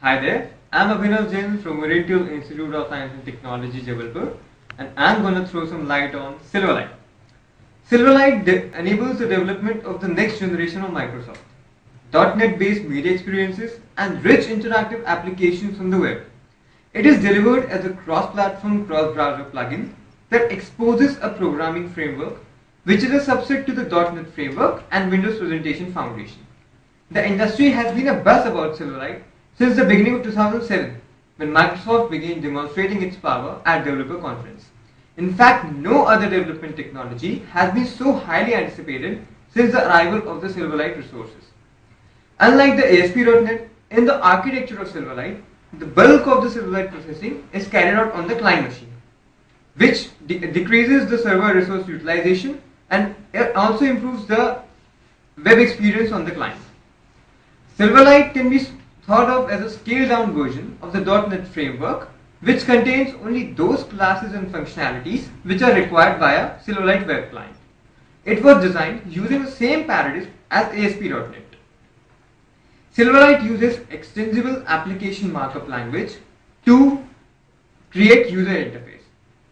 Hi there, I'm Abhinav Jain from Oriental Institute of Science and Technology, Jabalpur, and I'm going to throw some light on Silverlight. Silverlight enables the development of the next generation of Microsoft, .NET based media experiences and rich interactive applications on the web. It is delivered as a cross-platform, cross-browser plugin that exposes a programming framework which is a subset to the .NET framework and Windows Presentation Foundation. The industry has been a buzz about Silverlight since the beginning of 2007, when Microsoft began demonstrating its power at Developer Conference. In fact, no other development technology has been so highly anticipated since the arrival of the Silverlight resources. Unlike the ASP.NET, in the architecture of Silverlight, the bulk of the Silverlight processing is carried out on the client machine, which decreases the server resource utilization and it also improves the web experience on the client. Silverlight can be thought of as a scaled down version of the .NET framework, which contains only those classes and functionalities which are required via Silverlight web client. It was designed using the same paradigm as ASP.NET. Silverlight uses extensible application markup language to create user interface,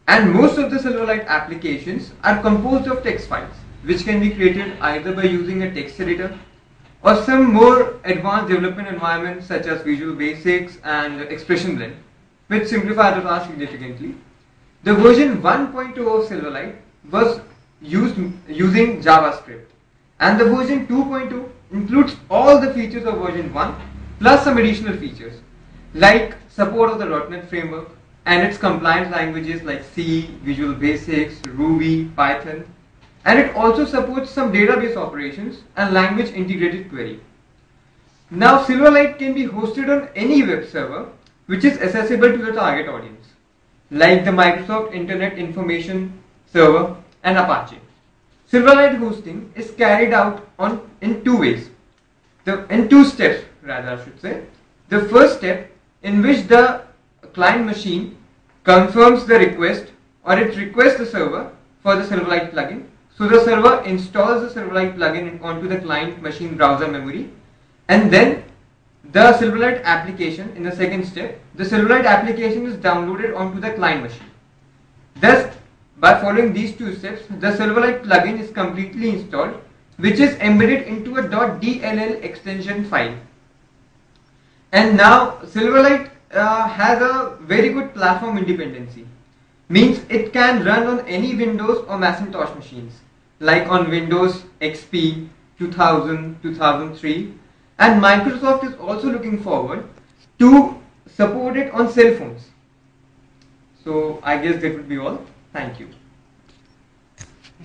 and most of the Silverlight applications are composed of text files which can be created either by using a text editor or some more advanced development environments such as Visual Basics and Expression Blend, which simplify the task significantly. The version 1.0 of Silverlight was used using JavaScript, and the version 2.0 includes all the features of version 1 plus some additional features like support of the .NET framework and its compliant languages like C, Visual Basics, Ruby, Python, and it also supports some database operations and language integrated query. Now Silverlight can be hosted on any web server which is accessible to the target audience, like the Microsoft Internet Information Server and Apache. Silverlight hosting is carried out in two steps rather I should say. The first step, in which the client machine confirms the request or it requests the server for the Silverlight plugin. So the server installs the Silverlight plugin onto the client machine browser memory, and then the Silverlight application, in the second step, the Silverlight application is downloaded onto the client machine. Thus, by following these two steps, the Silverlight plugin is completely installed, which is embedded into a .dll extension file. And now Silverlight has a very good platform independency, means it can run on any Windows or Macintosh machines, like on Windows XP 2000, 2003, and Microsoft is also looking forward to support it on cell phones. So I guess that would be all. Thank you.